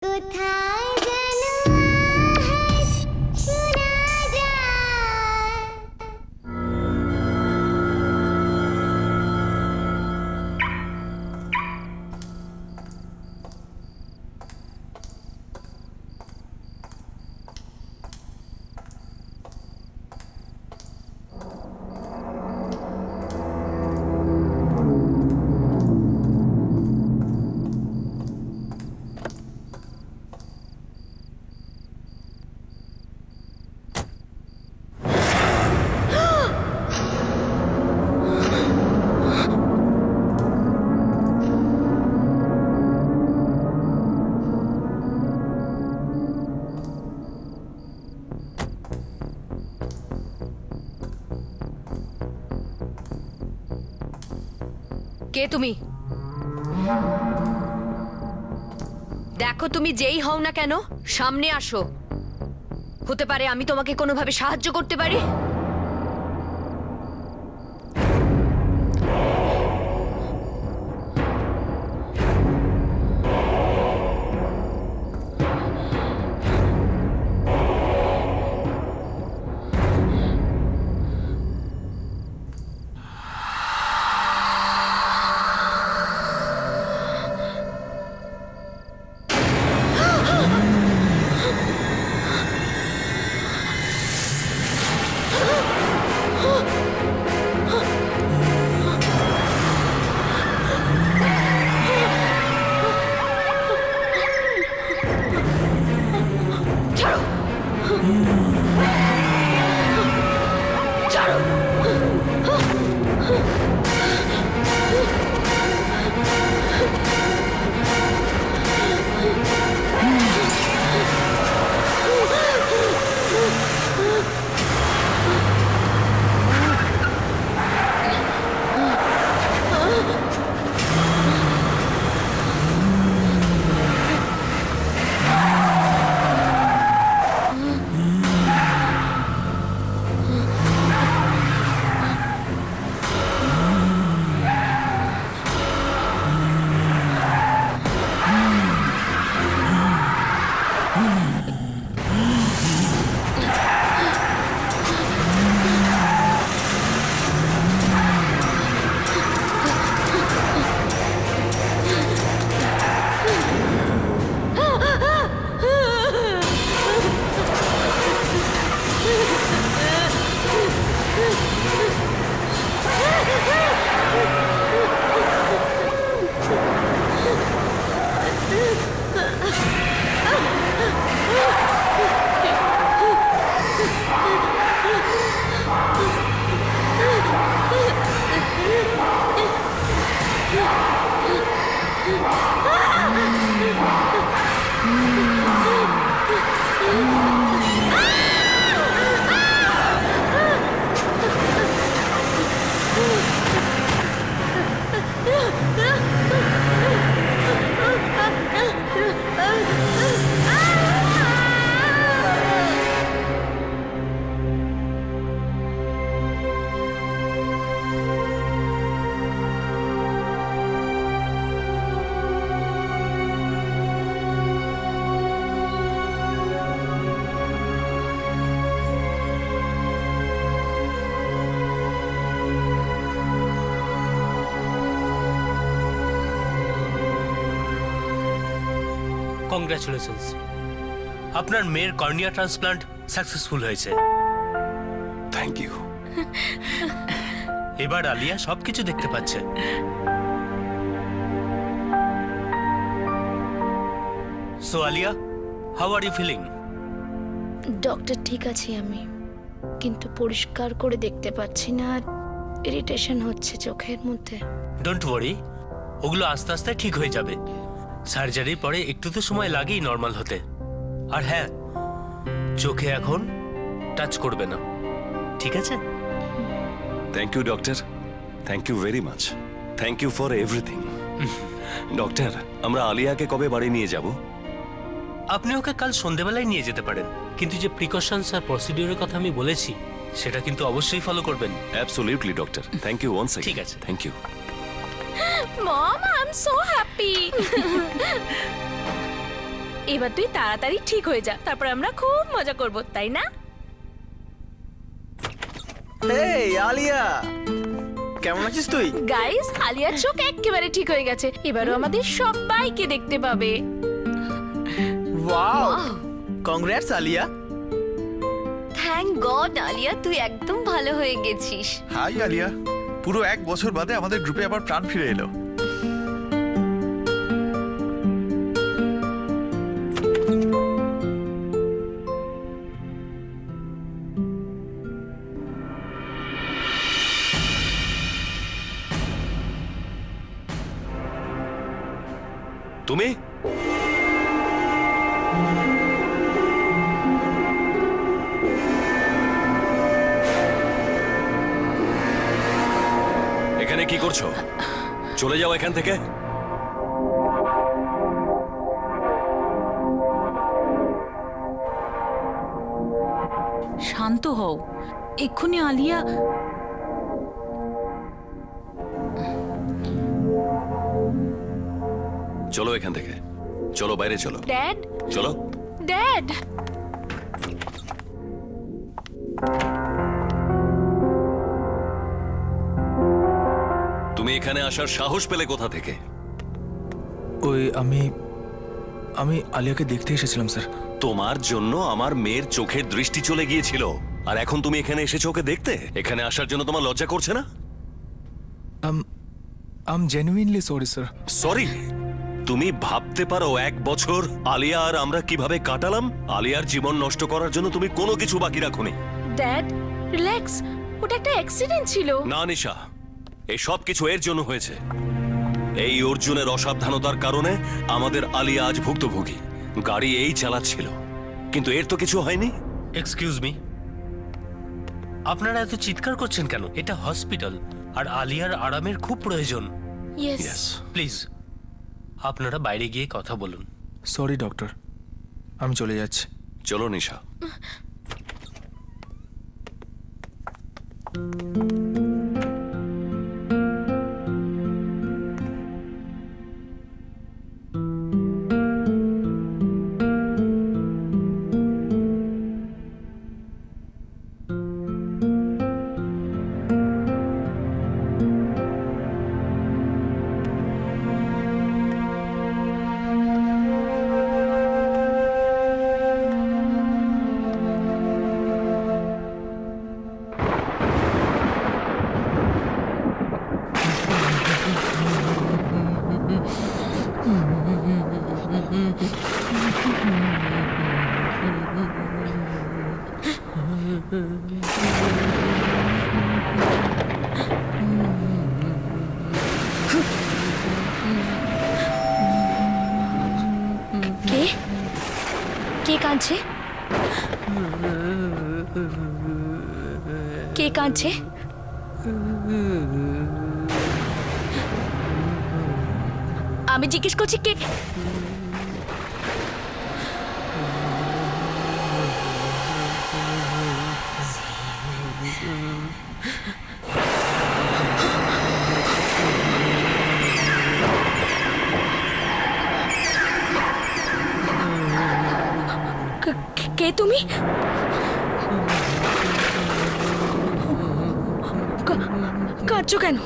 কোথায় যেন আজ শোনা যায়। কে তুমি? দেখো, তুমি যেই হও না কেন সামনে আসো। হতে পারে আমি তোমাকে কোনোভাবে সাহায্য করতে পারি। কংগ্রাচুলেশনস, আপনার মেয়ের কর্নিয়া ট্রান্সপ্লান্ট সাকসেসফুল হয়েছে। Thank you. এবার আলিয়া সবকিছু দেখতে পাচ্ছে। So Aliya, how are you feeling? Doctor, ঠিক আছি আমি, কিন্তু পরিষ্কার করে দেখতে পাচ্ছি না আর ইরিটেশন হচ্ছে চোখের মধ্যে। ডোন্ট ওয়ারি, ওগুলো আস্তে আস্তে ঠিক হয়ে যাবে। সার্জারির পরে একটু তো সময় লাগেই নর্মাল হতে। আর হ্যাঁ, চোখে এখন টাচ করবে না, ঠিক আছে? Thank you doctor, thank you very much, thank you for everything. Doctor, আমরা আলিয়াকে কবে বাড়ি নিয়ে যাব? আপনি ওকে কাল সন্ধেবেলায় নিয়ে যেতে পারেন, কিন্তু যে প্রিকশনস আর প্রসিডিউরের কথা আমি বলেছি সেটা কিন্তু অবশ্যই ফলো করবেন। Absolutely doctor, thank you once again. ঠিক আছে। Thank you. Mom, I'm so happy. এবার তুই তাড়াতাড়ি ঠিক হয়ে যা, তারপর আমরা খুব মজা করব, তাই না? এই আলিয়া, কেমন আছিস তুই? গাইস, আলিয়ার চোখ একেবারে ঠিক হয়ে গেছে, এবারও আমাদের সবাইকে দেখতে পাবে। Wow, congrats Aliya. Thank God Aliya, তুই একদম ভালো হয়ে গেছিস। হাই আলিয়া, পুরো 1 বছর বাদে আমাদের গ্রুপে আবার প্রাণ ফিরে এলো। তুমি এখানে কি করছো? চলে যাও এখান থেকে। শান্ত হও, এক্ষুনি আলিয়া। চলো এখান থেকে, চলো বাইরে চলো, ড্যাড, চলো। ড্যাড, তুমি এখানে আসার সাহস পেলে কোথা থেকে? ওই আমি আলিয়াকে দেখতে এসেছিলাম স্যার। তোমার জন্য আমার মেয়ের চোখের দৃষ্টি চলে গিয়েছিল, আর এখন তুমি এখানে এসেছো ওকে দেখতে? এখানে আসার জন্য তোমার লজ্জা করছে না? আম জেনুইনলি সরি স্যার। সরি? তুমি ভাবতে পারো 1 বছর আলিয়া আর আমরা কিভাবে কাটালাম? আলিয়ার জীবন নষ্ট করার জন্য তুমি কোনো কিছু বাকি রাখোনি। ড্যাড, রিল্যাক্স, ওটা একটা অ্যাক্সিডেন্ট ছিল। না নিশা, এই সব কিছু এর জন্য হয়েছে। এই অর্জুনের অসাবধানতার কারণে আমাদের আলিয়া আজ ভুক্তভোগী। গাড়ি এই চালাচ্ছিল, কিন্তু এর তো কিছু হয়নি। এক্সকিউজ মি, আপনারা এত চিৎকার করছেন কেন? এটা হসপিটাল, আর আলিয়ার আরামের খুব প্রয়োজন। ইয়েস। প্লিজ আপনারা বাইরে গিয়ে কথা বলুন। সরি ডক্টর, আমি চলে যাচ্ছি। চলো নিশা। কে কে কাঁদছে? কে কাঁদছে? আমি জিজ্ঞেস করছি কে? কে তুমি? কাঁদছো কেন?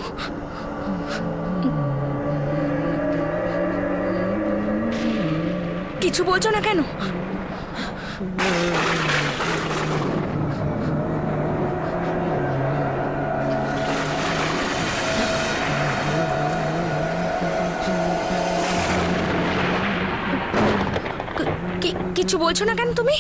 কিছু বলছো না কেন? কিছু বলছো না কেন তুমি?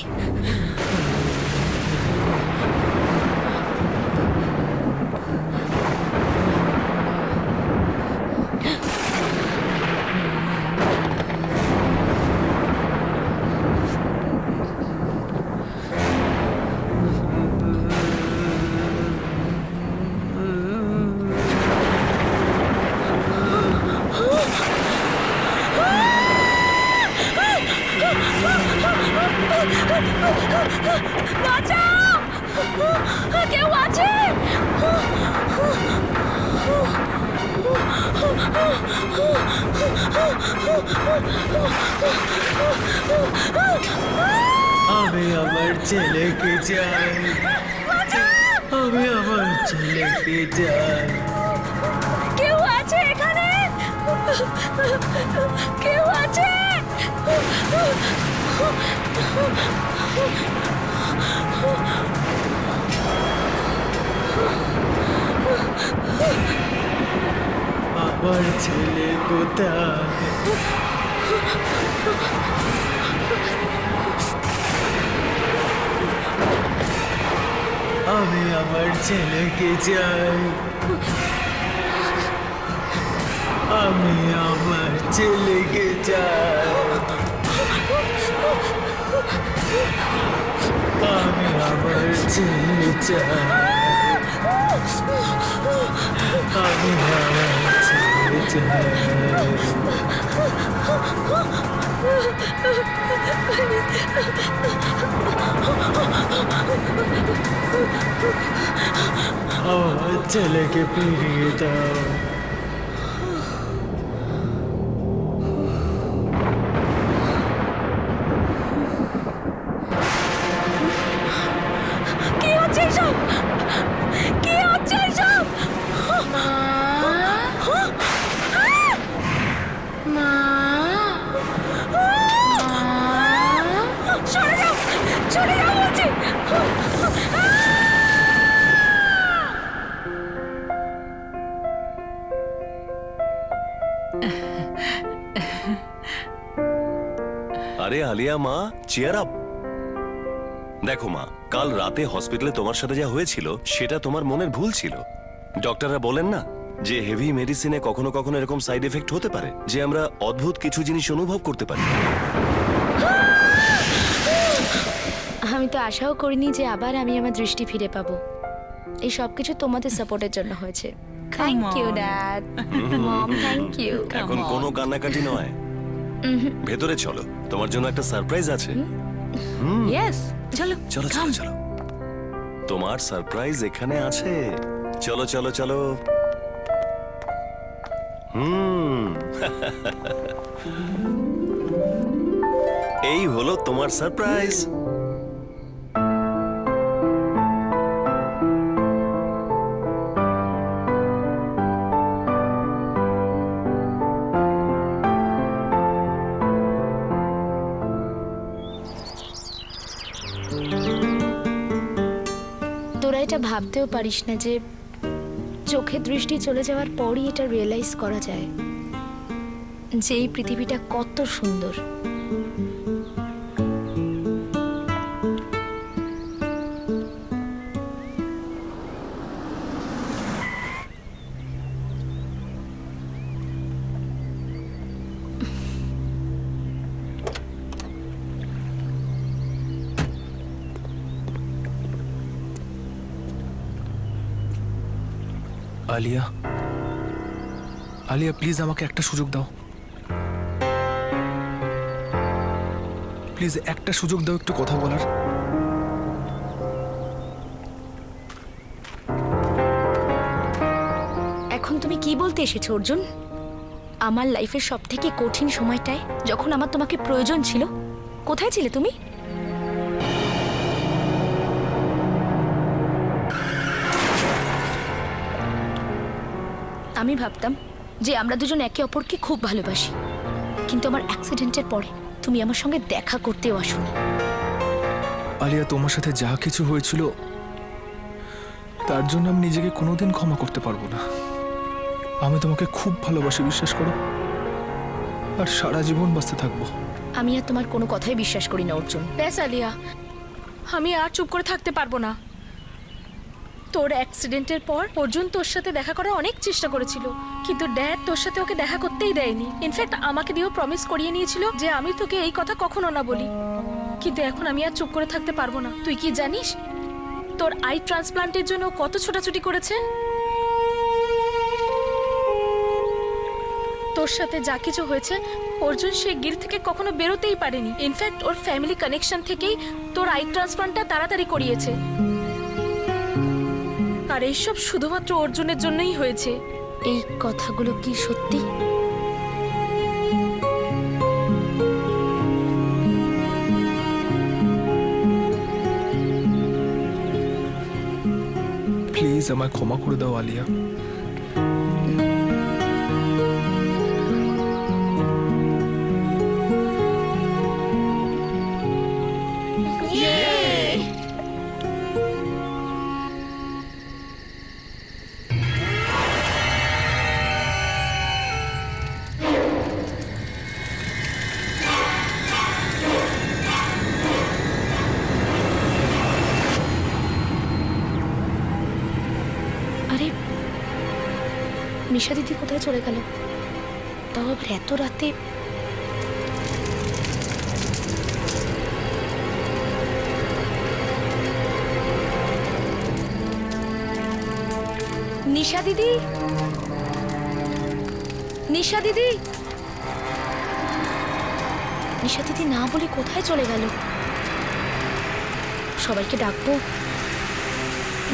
বাঁচাও! কেউ আছে? আমি আমার ছেলেকে চাই, আমি আমার ছেলেকে চাই। কেউ আছে এখানে? কেউ আছে? আমার ছেলে কোথায়? আমি আমার ছেলেকে চাই, আমি আমার ছেলেকে চাই, আমি আমার ছেলে চাই, আমি আমার ছেলে চাই। আমার ছেলেকে ফিরিয়ে দাও। কি হচ্ছে এসব? কি হচ্ছে এসব? সরে যাও, সরে যাও বলছি। আরে আলিয়া মা, চেয়ার আপ। দেখো মা, কাল রাতে হসপিটালে তোমার সাথে যা হয়েছিল সেটা তোমার মনের ভুল ছিল। ডক্টররা বলেন না যে হেভি মেডিসিনে কখনো কখনো এরকম সাইড এফেক্ট হতে পারে, যে আমরা অদ্ভুত কিছু জিনিস অনুভব করতে পারি। আমি তো আশাও করিনি যে আবার আমি আমার দৃষ্টি ফিরে পাবো। এই সব কিছু তোমাদের সাপোর্টের জন্য হয়েছে। Thank you dad, mom, thank you. এখন কোনো কান্নাকাটি নয়, ভেতরে চলো, তোমার জন্য একটা সারপ্রাইজ আছে। ইয়েস, চলো চলো চলো চলো, তোমার সারপ্রাইজ এখানে আছে। চলো চলো চলো। এই হলো তোমার সারপ্রাইজ। তোরা এটা ভাবতেও পারিস না যে চোখের দৃষ্টি চলে যাওয়ার পরই এটা রিয়েলাইজ করা যায় যে এই পৃথিবীটা কত সুন্দর। আলিয়া, আলিয়া প্লিজ আমাকে একটা সুযোগ দাও, প্লিজ একটা সুযোগ দাও একটু কথা বলার। এখন তুমি কি বলতে এসেছো অর্জুন? আমার লাইফের সব থেকে কঠিন সময়টায় যখন আমার তোমাকে প্রয়োজন ছিল, কোথায় ছিলে তুমি? আমি ভাবতাম যে আমরা দুজন একে অপরকে খুব ভালোবাসি, কিন্তু আমার অ্যাক্সিডেন্টের পরে তুমি আমার সঙ্গে দেখা করতেও আসোনি। আলিয়া, তোমার সাথে যা কিছু হয়েছিল তার জন্য আমি নিজেকে কোনোদিন ক্ষমা করতে পারবো না। আমি তোমাকে খুব ভালোবাসি, বিশ্বাস করো, আর সারা জীবন বাঁচতে থাকবো। আমি আর তোমার কোনো কথাই বিশ্বাস করি না অর্জুন। ব্যাস আলিয়া, আমি আর চুপ করে থাকতে পারবো না। তোর অ্যাক্সিডেন্টের পর অর্জুন তোর সাথে দেখা করার অনেক চেষ্টা করেছিল, কিন্তু ড্যাড তোর সাথে ওকে দেখা করতেই দেয়নি। ইনফ্যাক্ট আমাকে দিয়েও প্রমিস করিয়ে নিয়েছিল যে আমি তোকে এই কথা কখনো না বলি। কিন্তু এখন আমি আর চুপ করে থাকতে পারবো না। তুই কি জানিস তোর আই ট্রান্সপ্লান্টের জন্য কত ছোটাছুটি করেছে? তোর সাথে যা কিছু হয়েছে, অর্জুন সে গির থেকে কখনো বেরোতেই পারেনি। ইনফ্যাক্ট ওর ফ্যামিলি কানেকশন থেকেই তোর আই ট্রান্সপ্লান্টটা তাড়াতাড়ি করিয়েছে। আর এইসব শুধুমাত্র অর্জুনের জন্যই হয়েছে। এই কথাগুলো কি সত্যি? প্লিজ আমায় ক্ষমা করে দাও আলিয়া। আরে নিশা দিদি কোথায় চলে গেল? তাও আবার এত রাতে। নিশা দিদি, নিশা দিদি, নিশা দিদি না বলে কোথায় চলে গেল? সবাইকে ডাকবো?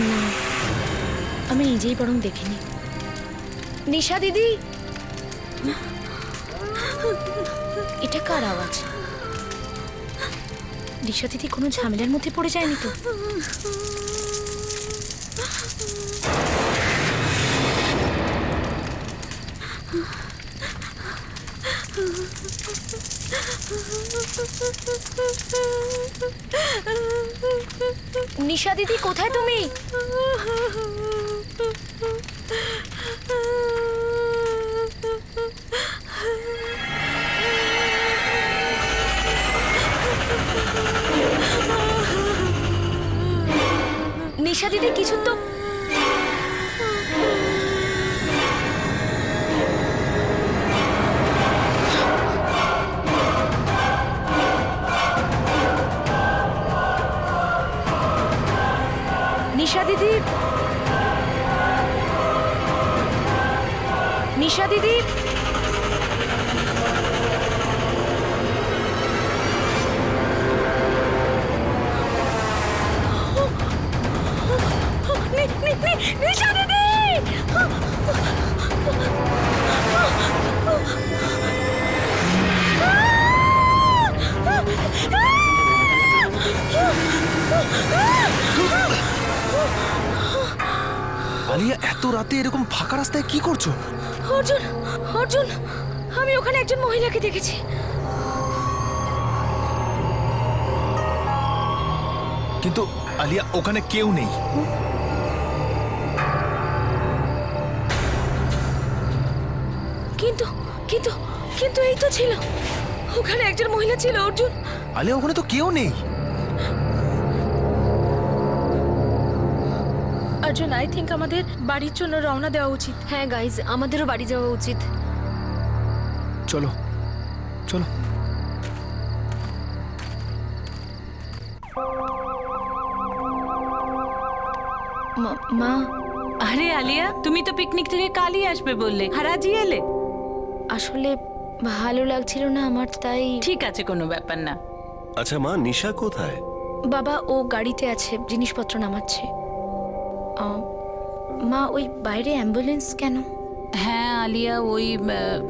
না, আমি নিজেই বরং দেখিনি। নিশা দিদি, এটা কার আওয়াজ? নিশা দিদি কোনো ঝামেলার মধ্যে পড়ে যায়নি তো? নিশা দিদি, কোথায় তুমি? নিশা দিদি, কিছু তো। নিশা দিদি, নিশা দিদি, নিশা দিদি, আলিয়া, এত রাতে এরকম ফাঁকা রাস্তায় কি করছো? অর্জুন, অর্জুন, আমি ওখানে একজন মহিলাকে দেখেছি। কিন্তু আলিয়া, ওখানে কেউ নেই। কিন্তু কিন্তু কিন্তু এই তো ছিল, ওখানে একজন মহিলা ছিল অর্জুন। আলিয়া, ওখানে তো কেউ নেই। অর্জুন, আই থিঙ্ক আমাদের বাড়ির জন্য রওনা দেওয়া উচিত। হ্যাঁ গাইজ, আমাদেরও বাড়ি যাওয়া উচিত। চলো চলো। মা, আরে আলিয়া, তুমি তো পিকনিক থেকে কালই আসবে বললে, আর আজই এলে? আসলে ভালো লাগছিল না আমার, তাই। ঠিক আছে, কোনো ব্যাপার না। আচ্ছা মা, নিশা কোথায়? বাবা ও গাড়িতে আছে, জিনিসপত্র নামাচ্ছে। মা, ওই বাইরে অ্যাম্বুলেন্স কেন? হ্যাঁ আলিয়া, ওই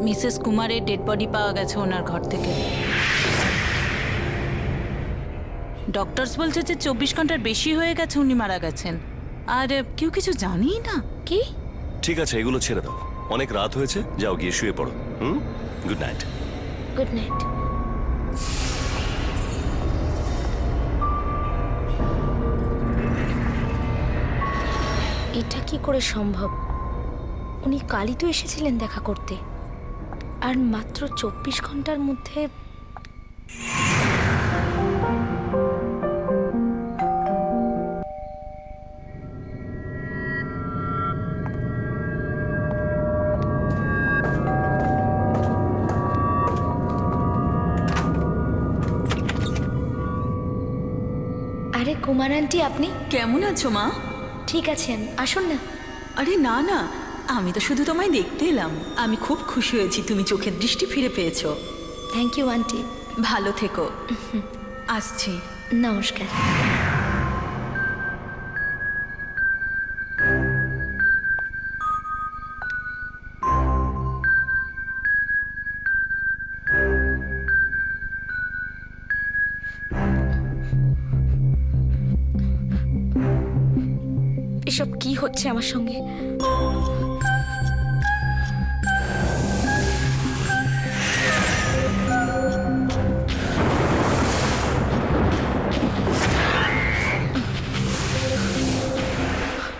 মিসেস কুমারের ডেড বডি পাওয়া গেছে ওনার ঘর থেকে। ডক্টরস বলছে যে 24 ঘন্টার বেশি হয়ে গেছে উনি মারা গেছেন, আর কেউ কিছু জানি না। কি? ঠিক আছে, এগুলো ছেড়ে দাও, অনেক রাত হয়েছে, যাও গিয়ে শুয়ে পড়ো। Good night. Good night. এটা কি করে সম্ভব? উনি কালই তো এসেছিলেন দেখা করতে, আর মাত্র 24 ঘন্টার মধ্যে। আরে কুমার আন্টি, আপনি কেমন আছো মা? ঠিক আছেন? আসুন না। আরে না না, আমি তো শুধু তোমায় দেখতে এলাম। আমি খুব খুশি হয়েছি তুমি চোখের দৃষ্টি ফিরে পেয়েছো। Thank you aunty. ভালো থেকো। আসছি। নমস্কার। এসব কি হচ্ছে আমার সঙ্গে?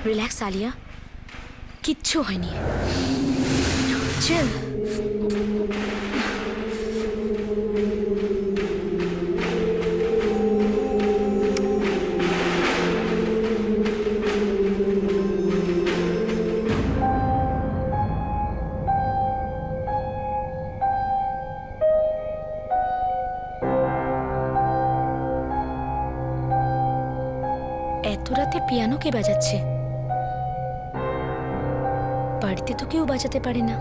রিল্যাক্স আলিয়া, কিচ্ছু হয়নি। চল। এত রাতে পিয়ানো কে বাজাচ্ছে? বাড়িতে তো কেউ বাজাতে পারে না।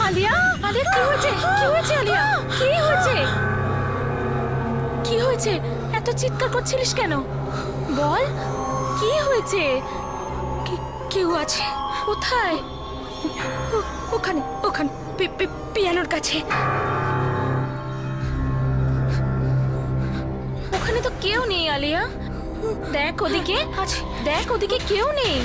আলিয়া, আলিয়া কি হয়েছে? কি হয়েছে আলিয়া? কি হয়েছে? কি হয়েছে? এত চিৎকার করছিলিস কেন? বল, কি হয়েছে? কেউ আছে? কোথায়? ওখানে, ওখানে পিয়ানোর কাছে। ওখানে তো কেউ নেই আলিয়া। দেখ ওদিকে, দেখ ওদিকে কেউ নেই।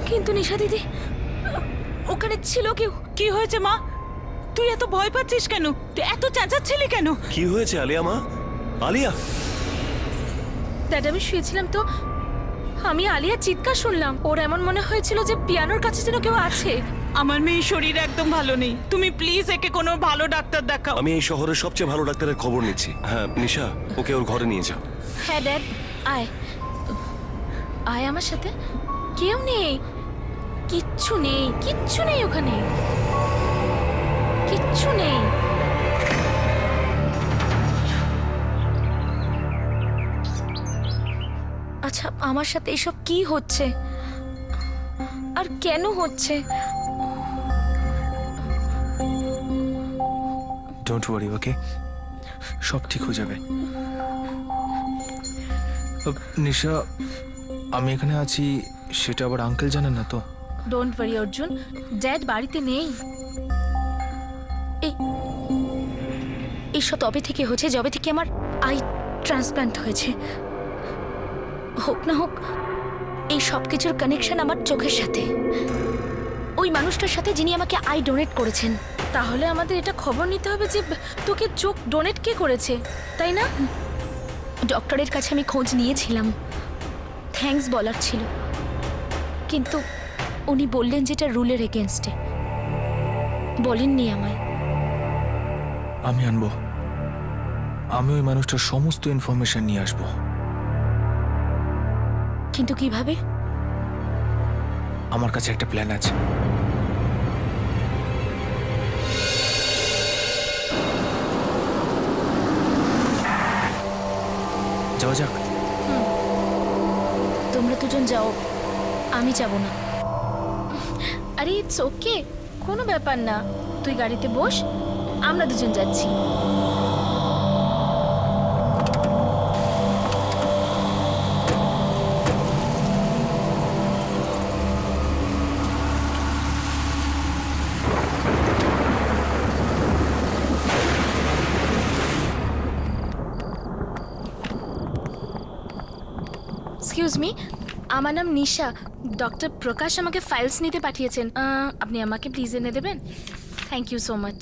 কিন্তু নিশা দিদি, ওখানে ছিল কেউ। কি হয়েছে মা? তুই এত ভয় পাচ্ছিস কেন? তুই এত চেঁচাচ্ছিলি কেন? কি হয়েছে আলিয়া মা? আলিয়া, ড্যাড, আমি শুয়েছিলাম তো আমি আলিয়া চিৎকার শুনলাম। ওর এমন মনে হয়েছিল যে পিয়ানোর কাছে যেন কেউ আছে। আমার মেয়ের শরীর একদম ভালো নেই, তুমি প্লিজ একে কোনো ভালো ডাক্তার দেখাও। আমি এই শহরের সবচেয়ে ভালো ডাক্তারের খবর নিচ্ছি। হ্যাঁ নিশা, ওকে ওর ঘরে নিয়ে যাও। হ্যাঁ ড্যাড, আয় আয় আমার সাথে। কেউ নেই, কিচ্ছু নেই, কিচ্ছু নেই ওখানে, কিচ্ছু নেই। আচ্ছা, আমার সাথে এসব কি হচ্ছে আর কেন হচ্ছে? ডোন্ট ওয়ারি, ওকে? সব ঠিক হয়ে যাবে। নিশা, আমি এখানে আছি সেটা আবার আঙ্কেল জানেন না তো? ডোন্ট ওয়ারি অর্জুন, ড্যাড বাড়িতে নেই। এইসব তবে থেকে হচ্ছে যবে থেকে আমার আই ট্রান্সপ্লান্ট হয়েছে। হোক না হোক, এই সব কিছুর কানেকশন আমার চোখের সাথে, ওই মানুষটার সাথে যিনি আমাকে আই ডোনেট করেছেন। তাহলে আমাদের এটা খবর নিতে হবে যে তোকে চোখ ডোনেট কে করেছে, তাই না? ডক্টরের কাছে আমি খোঁজ নিয়েছিলাম, থ্যাঙ্কস বলার ছিল, কিন্তু উনি বললেন যেটা রুলের এগেনস্টে। বলেননি আমায়। আমি আনবো, আমি ওই মানুষটার সমস্ত ইনফরমেশন নিয়ে আসবো। কিন্তু কিভাবে? আমার কাছে একটা প্ল্যান আছে। যাওয়া যাক। তোমরা দুজন যাও, আমি যাব না। আরে ইটস ওকে, কোনো ব্যাপার না। তুই গাড়িতে বস, আমরা দুজন যাচ্ছি। এক্সকিউজ মি, আমার নাম নিশা। ডক্টর প্রকাশ আমাকে ফাইলস নিতে পাঠিয়েছেন। আপনি আমাকে প্লিজ এনে দেবেন? Thank you so much.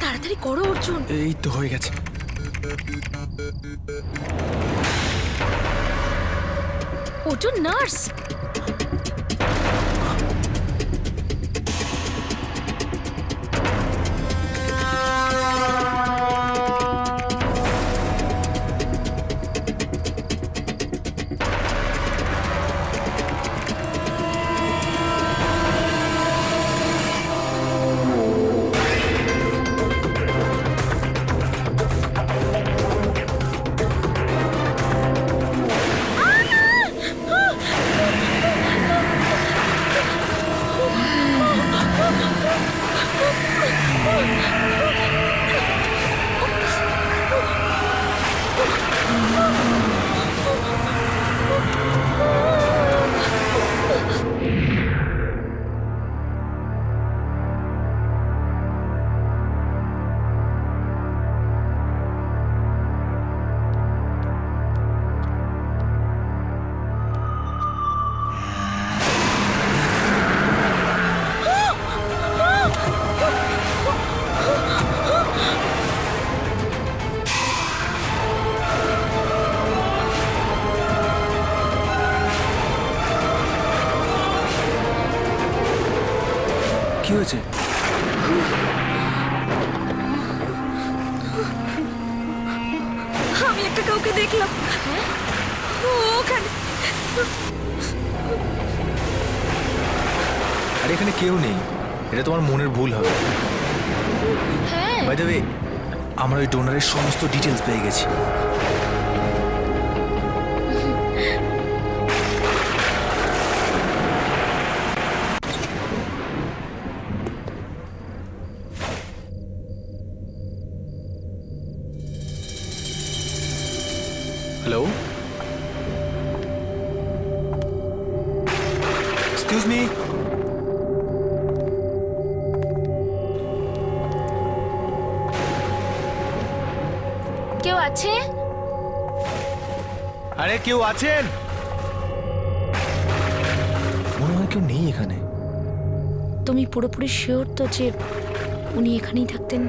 তাড়াতাড়ি করো অর্জুন। এই তো হয়ে গেছে। অর্জুন নার্স। কি হয়েছে? আমি একটা কাউকে দেখলাম ওখানে। আরে এখানে কেউ নেই, এটা তোমার মনের ভুল হবে। হ্যাঁ, বাই দ্য ওয়ে, আমরা ওই ডোনারের সমস্ত ডিটেলস পেয়ে গেছি। Hello, excuse me. কেউ আছে? আরে কেউ আছেন? মনে হয় কেউ নেই এখানে। তুমি পুরোপুরি শিওর তো যে উনি এখানেই থাকতেন?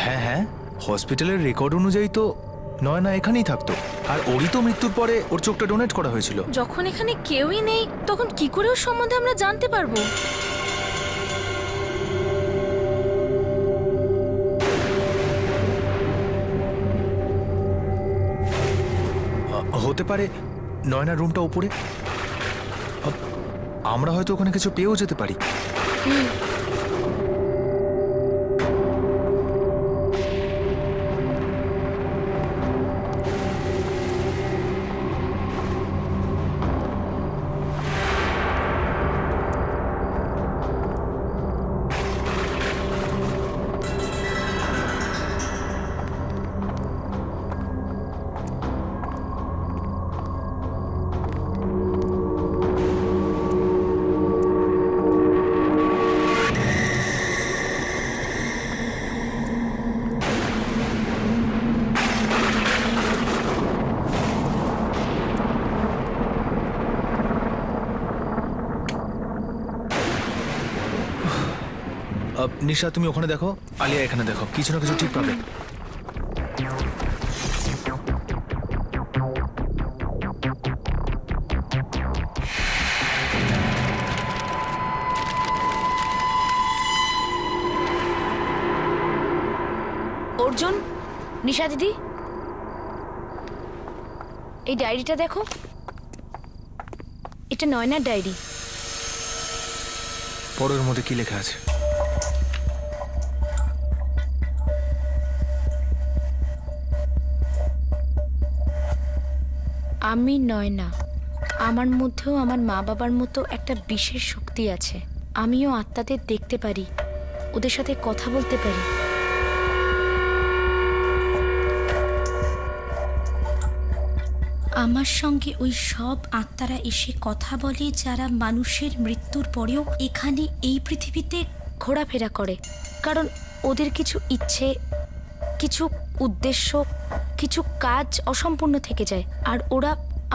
হ্যাঁ হ্যাঁ, হসপিটালের রেকর্ড অনুযায়ী তো নয়না এখানেই থাকতো। আর ওরই তো মৃত্যুর পরে ওর চোখটা ডোনেট করা হয়েছিল। যখন এখানে কেউই নেই তখন কি করে ওর সম্বন্ধে আমরা জানতে পারবো? হতে পারে নয়নার রুমটা উপরে, আমরা হয়তো ওখানে কিছু পেয়েও যেতে পারি। নিশা তুমি ওখানে দেখো, আলিয়া এখানে দেখো, কিছু না কিছু ঠিক পাবে। অর্জুন, নিশা দিদি, এই ডায়েরিটা দেখো, এটা নয়নার ডায়েরি। পরের মধ্যে কি লেখা আছে? আমি নয়না, আমার মধ্যেও আমার মা বাবার মতো একটা বিশেষ শক্তি আছে। আমিও আত্মাদের দেখতে পারি, ওদের সাথে কথা বলতে পারি। আমার সঙ্গে ওই সব আত্মারা এসে কথা বলে যারা মানুষের মৃত্যুর পরেও এখানে এই পৃথিবীতে ঘোরাফেরা করে, কারণ ওদের কিছু ইচ্ছে, কিছু উদ্দেশ্য, কিছু কাজ অসম্পূর্ণ থেকে যায়, আর ওরা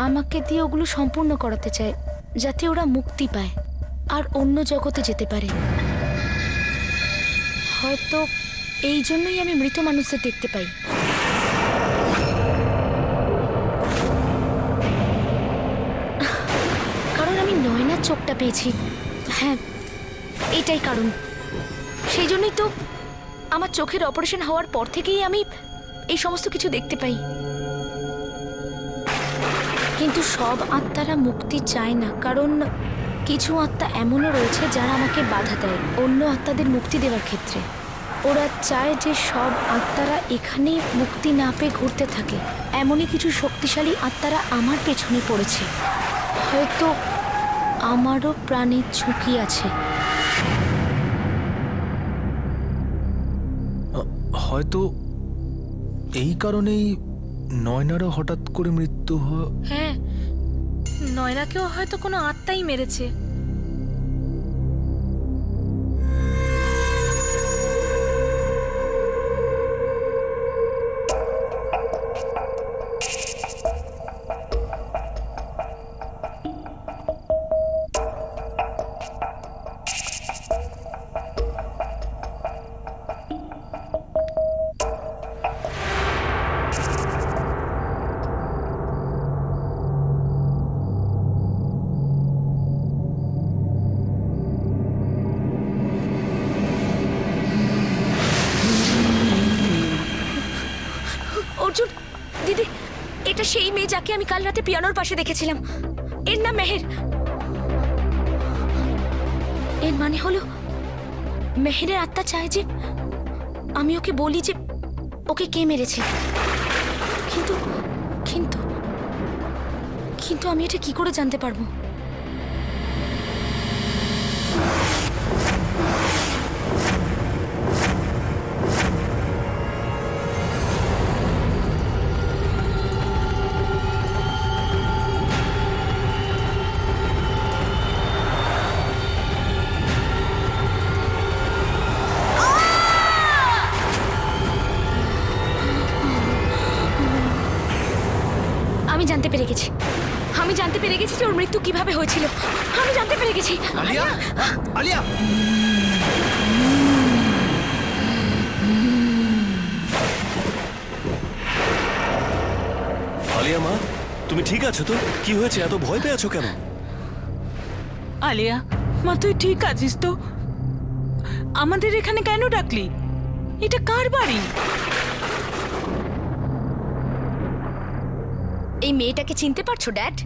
আমাকে দিয়ে ওগুলো সম্পূর্ণ করাতে চায় যাতে ওরা মুক্তি পায় আর অন্য জগতে যেতে পারে। হয়তো এই জন্যই আমি মৃত মানুষদের দেখতে পাই। কারণ আমি নয়নার চোখটা পেয়েছি। হ্যাঁ, এটাই কারণ। সেই জন্যই তো আমার চোখের অপারেশন হওয়ার পর থেকেই আমি এই সমস্ত কিছু দেখতে পাই। কিন্তু সব আত্মারা মুক্তি চায় না, কারণ কিছু আত্মা এমনও রয়েছে যারা আমাকে বাধা দেয় অন্য আত্মাদের মুক্তি দেওয়ার ক্ষেত্রে। ওরা চায় যে সব আত্মারা এখানে মুক্তি না পেয়ে ঘুরতে থাকে। এমনই কিছু শক্তিশালী আত্মারা আমার পেছনে পড়েছে। হয়তো আমারও প্রাণের ঝুঁকি আছে। হয়তো এই কারণেই নয়নারও হঠাৎ করে মৃত্যু হ্যাঁ, নয়নাকেও হয়তো কোনো আত্মাই মেরেছে। অর্জুন দিদি, এটা সেই মেয়ে যাকে আমি কাল রাতে পিয়ানোর পাশে দেখেছিলাম। এর নাম মেহের। এর মানে হলো মেহেরের আত্মা চায় যে আমি ওকে বলি যে ওকে কে মেরেছে। কিন্তু কিন্তু কিন্তু আমি এটা কি করে জানতে পারবো? আমি জানতে পেরে গেছি। আমি জানতে পেরে গেছি যে ওর মৃত্যু কিভাবে হয়েছিল। আমি জানতে পেরে গেছি। আলিয়া, আলিয়া, আলিয়া মা, তুমি ঠিক আছো তো? কি হয়েছে, এত ভয় পেয়ে আছো কেন? আলিয়া মা, তুই ঠিক আছিস তো? আমাদের এখানে কেন ডাকলি? এটা কার বাড়ি? এই মেয়েটাকে চিনতে পারছো ড্যাড?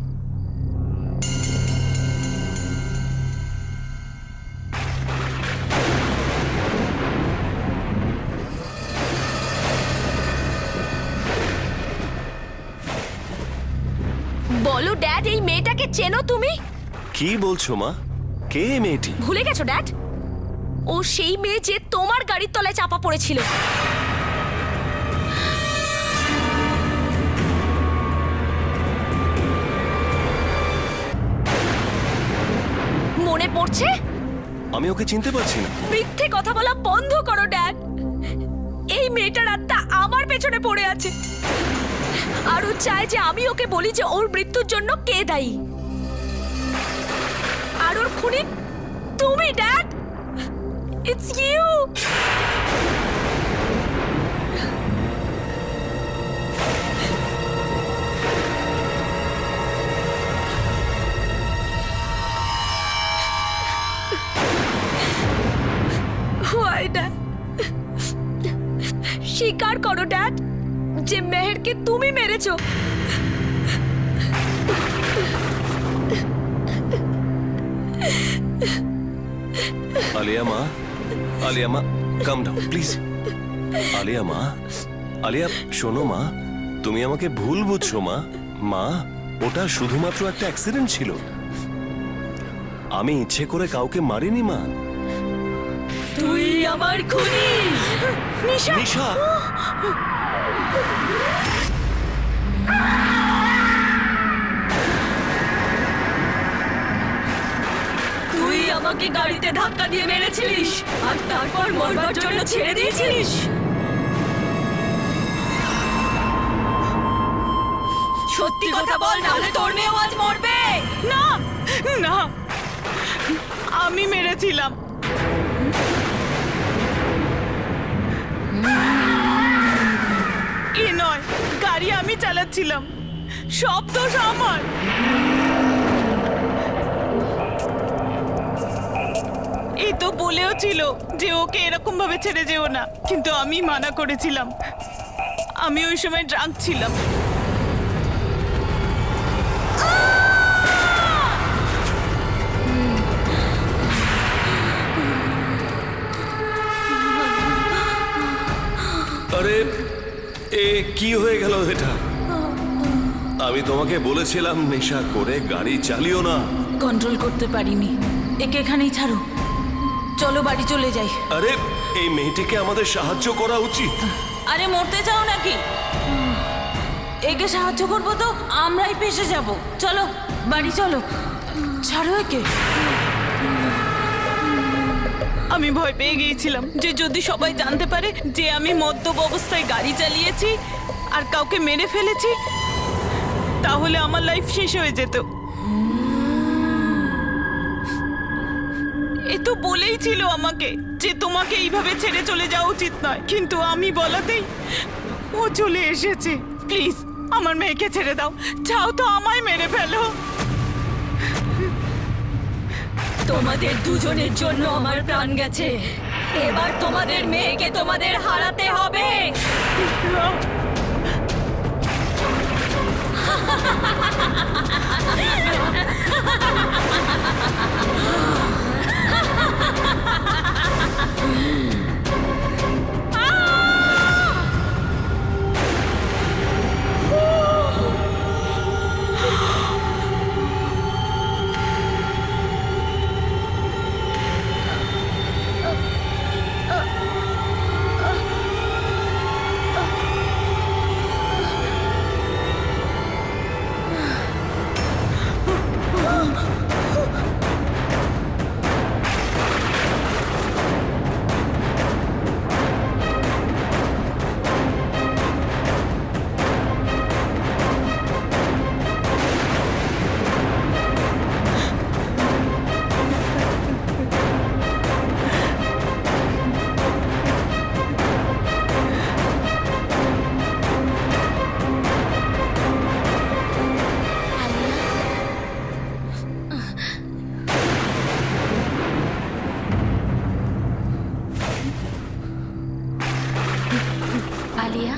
বলো ড্যাড, এই মেয়েটাকে চেনো তুমি? কি বলছো মা? কে এই মেয়েটি? ভুলে গেছো ড্যাড? ও সেই মেয়ে যে তোমার গাড়ির তলায় চাপা পড়েছিল। মনে পড়ছে? আমি ওকে চিনতে পারছি না। মিথ্যে কথা বলা বন্ধ করো ড্যাড। এই মেয়েটার আত্মা আমার পেছনে পড়ে আছে, আর ও চায় যে আমি ওকে বলি যে ওর মৃত্যুর জন্য কে দায়ী। আর ওর খুনি তুমি dad. It's you. Why, Dad? স্বীকার করো ড্যাড যে মেহেরকে তুমি মেরেছো। আলিয়া মা কাম ডাউন প্লিজ। আলিয়া মা, আলিয়া শোনো মা, তুমি আমাকে ভুল বুঝছো মা। মা, ওটা শুধুমাত্র একটা অ্যাক্সিডেন্ট ছিল, আমি ইচ্ছে করে কাউকে মারিনি মা। তুই আমার খুনি। নিশা, তুই আমাকে গাড়িতে ধাক্কা দিয়ে মেরেছিলিস আর তারপর মরবার জন্য ছেড়ে দিয়েছিলিস। সত্যি কথা বল, না হলে তোর মেয়েও আজ মরবে। না না, আমি মেরেছিলাম। এ নয়, গাড়ি আমি চালাচ্ছিলাম, সব দোষ আমার। এই তো বলেও ছিল যে ওকে এরকম ভাবে ছেড়ে যেও না, কিন্তু আমি মানা করেছিলাম। আমি ওই সময় ড্রাঙ্ক ছিলাম। আরে এ কি হয়ে গেল এটা? আমি তোমাকে বলেছিলাম নেশা করে গাড়ি চালিও না। কন্ট্রোল করতে পারিনি। একে এখানেই ছাড়ো, চলো বাড়ি চলে যাই। আরে এই মেয়েটিকে আমাদের সাহায্য করা উচিত। আরে মরতে চাও নাকি? একে সাহায্য করবো তো আমরাই পেশে যাব। চলো বাড়ি চলো, ছাড়ো একে। আমি ভয় পেয়ে গিয়েছিলাম যে যদি সবাই জানতে পারে যে আমি মদ্যপ অবস্থায় গাড়ি চালিয়েছি আর কাউকে মেরে ফেলেছি, তাহলে আমার লাইফ শেষ হয়ে যেত। এ তো বলেই ছিল আমাকে যে তোমাকে এইভাবে ছেড়ে চলে যাওয়া উচিত নয়, কিন্তু আমি বলাতেই ও চলে এসেছে। প্লিজ আমার মেয়েকে ছেড়ে দাও, চাও তো আমায় মেরে ফেলো। তোমাদের দুজনের জন্য আমার প্রাণ গেছে, এবার তোমাদের মেয়েকে তোমাদের হারাতে হবে। আলিয়া,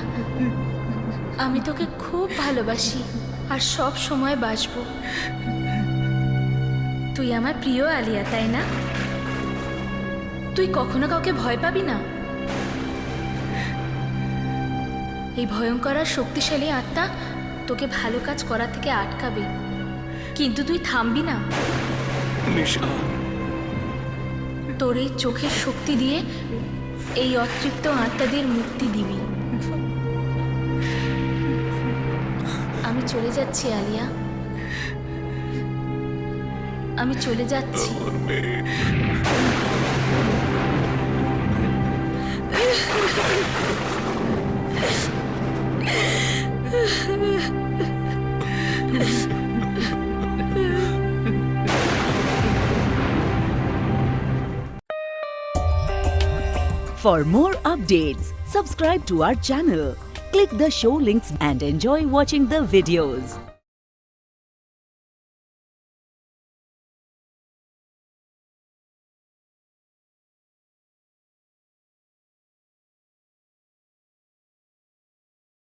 আমি তোকে খুব ভালোবাসি আর সব সময় বাসবো। তুই আমার প্রিয় আলিয়া, তাই না? তুই কখনো কাউকে ভয় পাবি না। এই ভয়ঙ্কর আর শক্তিশালী আত্মা তোকে ভালো কাজ করা থেকে আটকাবে, কিন্তু তুই থামবি না। নিশা, তোর এই চোখের শক্তি দিয়ে এই অতৃপ্ত আত্মাদের মুক্তি দিবি। আমি চলে যাচ্ছি আলিয়া, আমি চলে যাচ্ছি। For more updates, subscribe to our channel, click the show links and enjoy watching the videos.